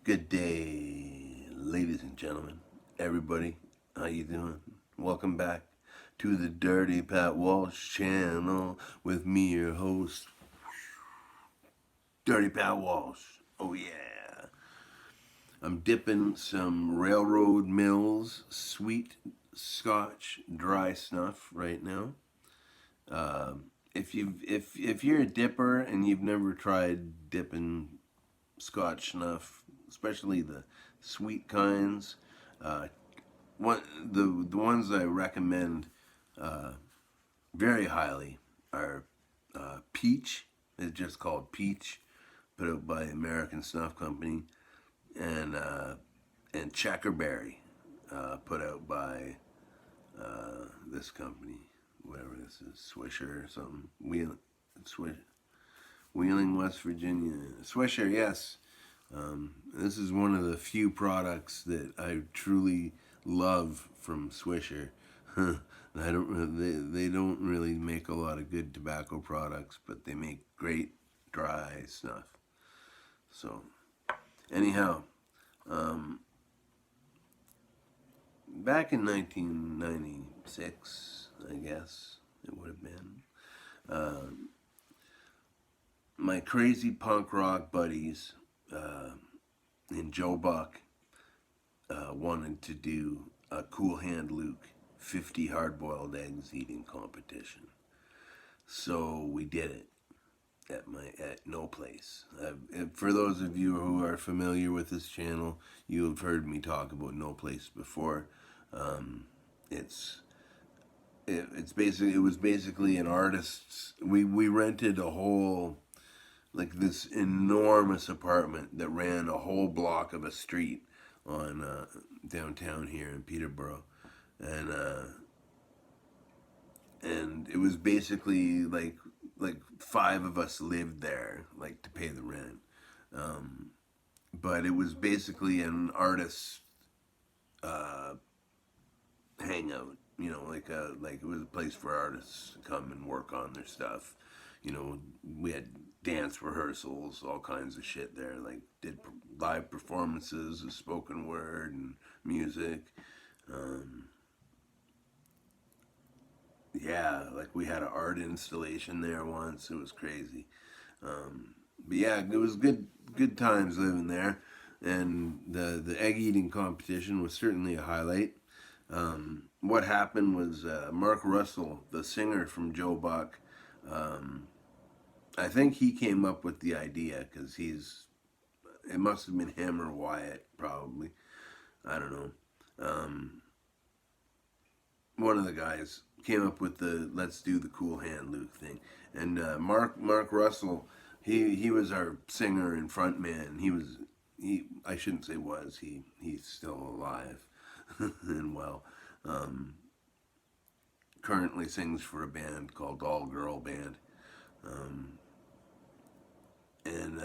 Good day, ladies and gentlemen, everybody. How you doing? Welcome back to the Dirty Pat Walsh channel with me, your host, Dirty Pat Walsh. Oh yeah. I'm dipping some Railroad Mills sweet Scotch dry snuff right now. If you're a dipper and you've never tried dipping Scotch snuff, especially the sweet kinds, uh, one the ones I recommend very highly are Peach. It's just called Peach, put out by American Snuff Company, and Checkerberry, put out by this company, whatever this is, Swisher or something. Wheeling, West Virginia. Swisher, yes. This is one of the few products that I truly love from Swisher. They don't really make a lot of good tobacco products, but they make great dry snuff. So anyhow, back in 1996, I guess it would have been, my crazy punk rock buddies and Joe Buck wanted to do a Cool Hand Luke 50 hard-boiled eggs eating competition. So we did it at Noplace. For those of you who are familiar with this channel, you have heard me talk about Noplace before. It's it was basically an artist's. We rented a whole, like, this enormous apartment that ran a whole block of a street on downtown here in Peterborough, and it was basically like five of us lived there, like, to pay the rent. But it was basically an artist hangout. Like it was a place for artists to come and work on their stuff. We had dance rehearsals, all kinds of shit there. Like, did live performances of spoken word and music. Yeah, like we had an art installation there once. It was crazy. But yeah, it was good times living there, and the egg eating competition was certainly a highlight. What happened was Mark Russell, the singer from Joe Buck, I think he came up with the idea because it must have been him or Wyatt, probably. I don't know. One of the guys came up with the let's do the Cool Hand Luke thing, and Mark Russell, he was our singer and front man. He I shouldn't say was he's still alive and well. Currently sings for a band called All Girl Band, and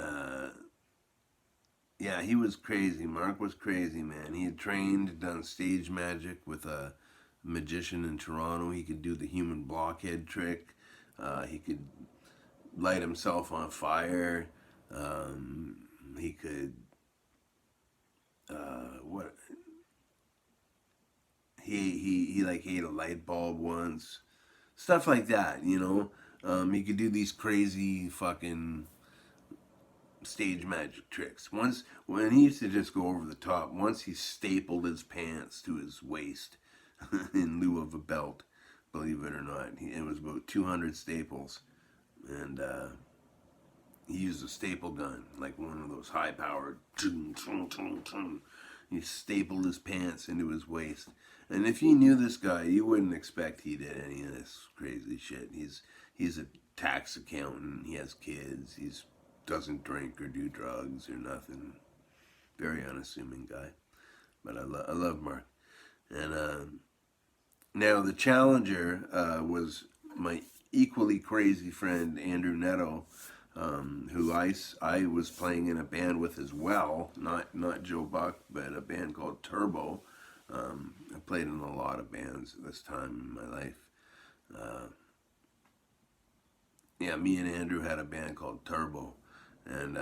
yeah, he was crazy. Mark was crazy, man. He had trained, done stage magic with a magician in Toronto. He could do the human blockhead trick. He could light himself on fire. He could what? He like ate a light bulb once. Stuff like that. He could do these crazy fucking stage magic tricks. Once, when he used to just go over the top, once he stapled his pants to his waist in lieu of a belt, believe it or not. It was about 200 staples, and he used a staple gun, like one of those high-powered. He stapled his pants into his waist. And if you knew this guy, you wouldn't expect he did any of this crazy shit. He's a tax accountant. He has kids. He's doesn't drink or do drugs or nothing. Very unassuming guy. But I love Mark. And now the challenger was my equally crazy friend Andrew Netto, who I was playing in a band with as well. Not Joe Buck, but a band called Turbo. I played in a lot of bands at this time in my life. Yeah, me and Andrew had a band called Turbo, and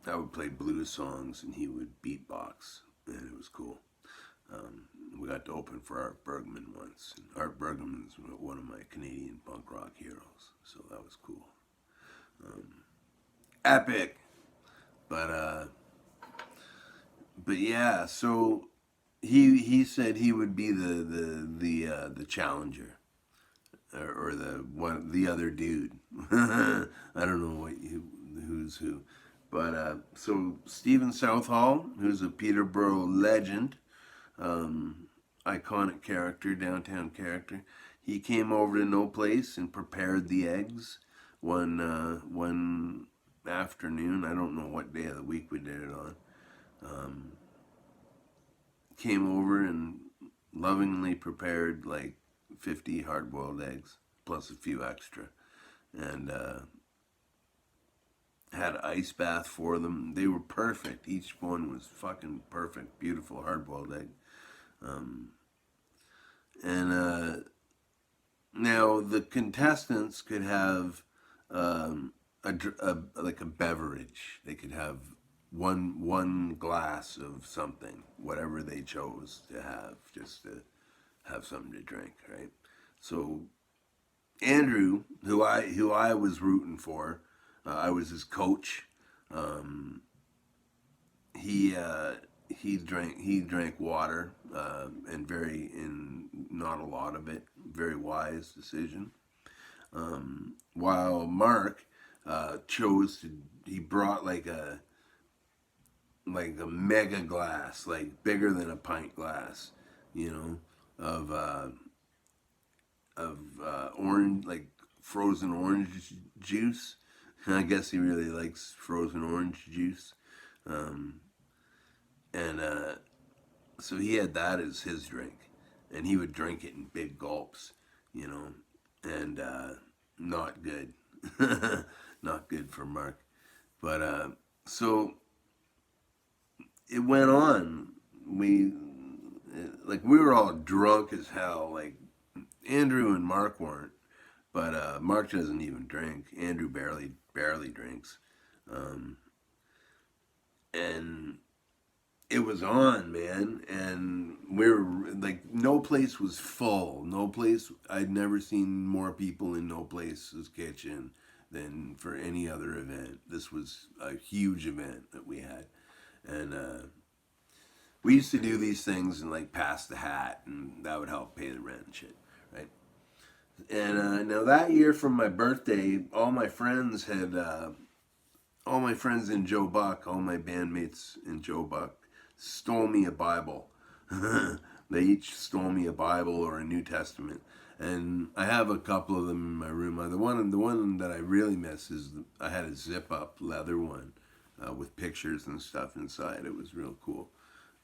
I would play blues songs and he would beatbox, and it was cool. We got to open for Art Bergman once. And Art Bergman's one of my Canadian punk rock heroes, so that was cool. Epic, but yeah. So he said he would be the challenger, or the other dude. I don't know who's who, but so Stephen Southall, who's a Peterborough legend, iconic character, downtown character. He came over to Noplace and prepared the eggs one afternoon. I don't know what day of the week we did it on. Came over and lovingly prepared like 50 hard-boiled eggs plus a few extra, and had an ice bath for them. They were perfect. Each one was fucking perfect, beautiful hard-boiled egg. And now the contestants could have like a beverage. They could have one glass of something, whatever they chose to have, just to have something to drink, right? So Andrew, who I was rooting for, I was his coach. Um, he drank water, and not a lot of it. Very wise decision. While Mark he brought like a mega glass, like bigger than a pint glass, you know, of orange, like frozen orange juice. I guess he really likes frozen orange juice. Um, and so he had that as his drink, and he would drink it in big gulps, you know, and not good, not good for Mark. But so it went on. We were all drunk as hell. Like Andrew and Mark weren't, but Mark doesn't even drink. Andrew barely drinks, um, and it was on, man, and we were like, Noplace was full. Noplace, I'd never seen more people in Noplace's kitchen than for any other event. This was a huge event that we had, and we used to do these things and like pass the hat, and that would help pay the rent and shit, right? And now that year, from my birthday, all my friends in Joe Buck, all my bandmates in Joe Buck, stole me a Bible. They each stole me a Bible or a New Testament, and I have a couple of them in my room. The one that I really miss is I had a zip up leather one with pictures and stuff inside. It was real cool,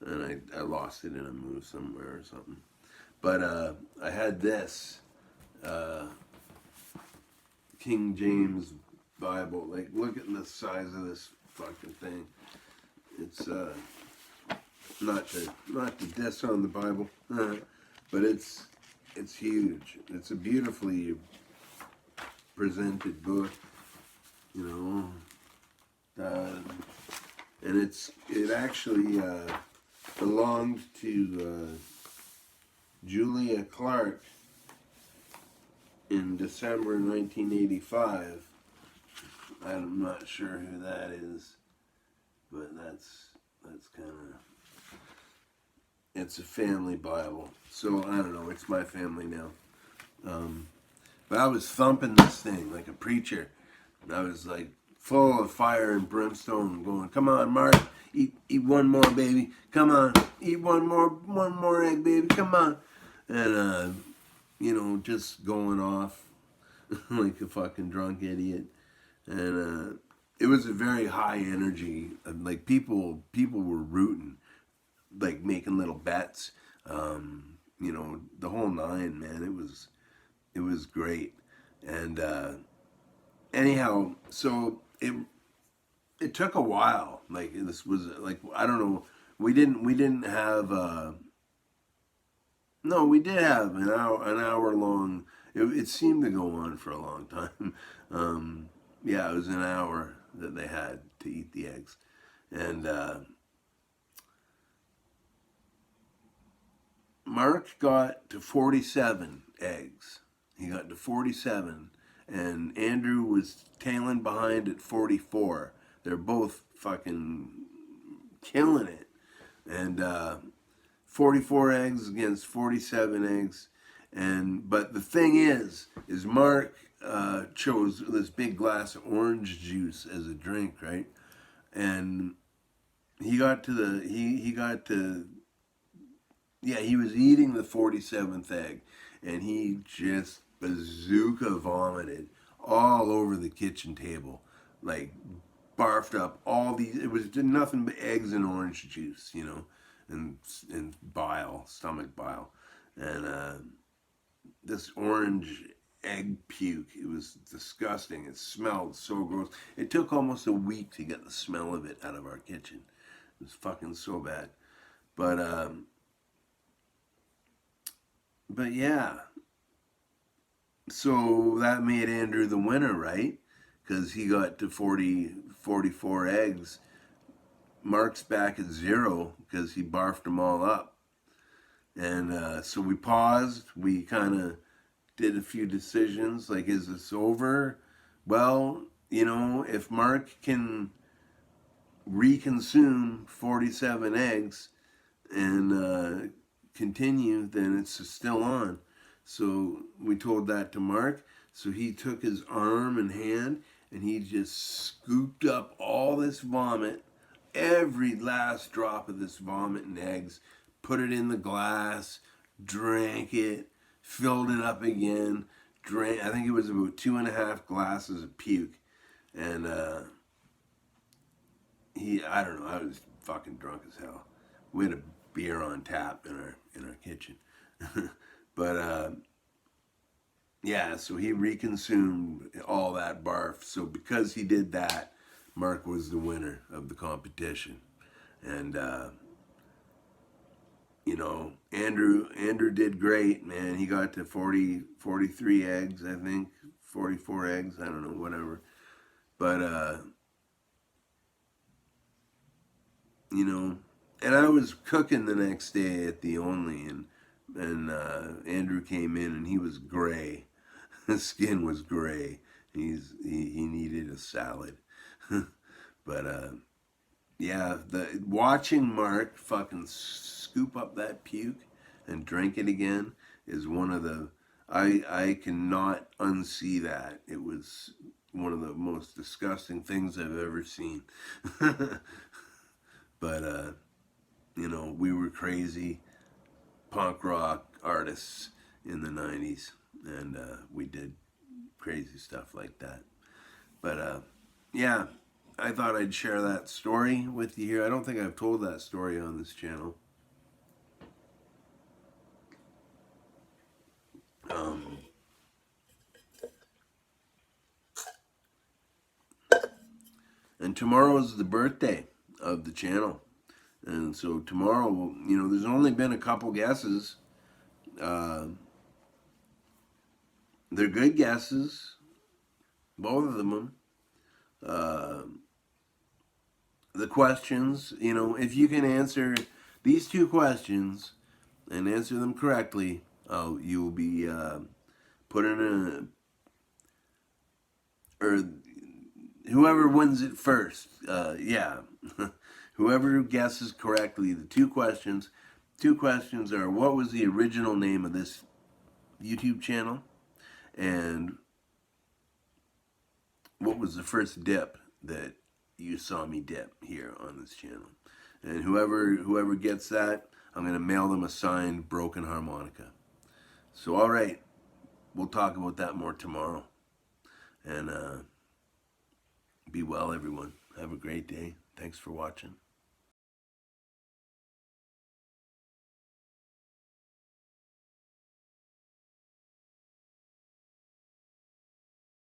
and I lost it in a move somewhere or something. But I had this King James Bible. Like, look at the size of this fucking thing. It's not to diss on the Bible, but it's huge. It's a beautifully presented book, you know, and it actually belonged to Julia Clark in December 1985. I'm not sure who that is, but that's kind of, it's a family Bible. So I don't know. It's my family now. But I was thumping this thing like a preacher, and I was like full of fire and brimstone, going, "Come on, Mark, eat one more, baby. Come on, eat one more egg, baby. Come on," and just going off like a fucking drunk idiot. And it was a very high energy. Like people were rooting, like making little bets. The whole nine, man. It was great. And anyhow, so it took a while. Like, this was like, I don't know. We didn't have. No, we did have an hour long. It seemed to go on for a long time. Yeah, it was an hour that they had to eat the eggs. And Mark got to 47 eggs. He got to 47, and Andrew was tailing behind at 44. They're both fucking killing it. And 44 eggs against 47 eggs. And but the thing is Mark chose this big glass of orange juice as a drink, right? And he got to yeah, he was eating the 47th egg, and he just bazooka vomited all over the kitchen table, like barfed up all these. It was nothing but eggs and orange juice, you know, and bile, stomach bile, and this orange egg puke. It was disgusting. It smelled so gross. It took almost a week to get the smell of it out of our kitchen. It was fucking so bad. But but yeah, so that made Andrew the winner, right? Because he got to 44 eggs. Mark's back at 0 because he barfed them all up. And so we paused. We kind of did a few decisions like, is this over? Well, you know, if Mark can reconsume 47 eggs and continue, then it's still on. So we told that to Mark. So he took his arm and hand and he just scooped up all this vomit, every last drop of this vomit and eggs, put it in the glass, drank it, filled it up again, drank. I think it was about 2.5 glasses of puke, and I don't know, I was fucking drunk as hell. We had a beer on tap in our kitchen, but yeah, so he reconsumed all that barf. So because he did that, Mark was the winner of the competition, and you know, Andrew did great, man. He got to 43 eggs, I think, 44 eggs, I don't know, whatever. But you know, and I was cooking the next day at the Only, and Andrew came in and he was gray. His skin was gray. He needed a salad. But yeah, the watching Mark fucking scoop up that puke and drink it again is one of the I cannot unsee that. It was one of the most disgusting things I've ever seen. But you know, we were crazy punk rock artists in the 90s, and we did crazy stuff like that. But yeah, I thought I'd share that story with you here. I don't think I've told that story on this channel. Um, and tomorrow's the birthday of the channel. And so tomorrow, you know, there's only been a couple guesses. Uh, they're good guesses, both of them. Uh, the questions, you know, if you can answer these two questions and answer them correctly, you will be put in or whoever wins it first. Yeah, whoever guesses correctly the two questions. Two questions are: what was the original name of this YouTube channel, and what was the first dip that you saw me dip here on this channel? And whoever gets that, I'm gonna mail them a signed broken harmonica. So all right, we'll talk about that more tomorrow. And be well, everyone. Have a great day. Thanks for watching.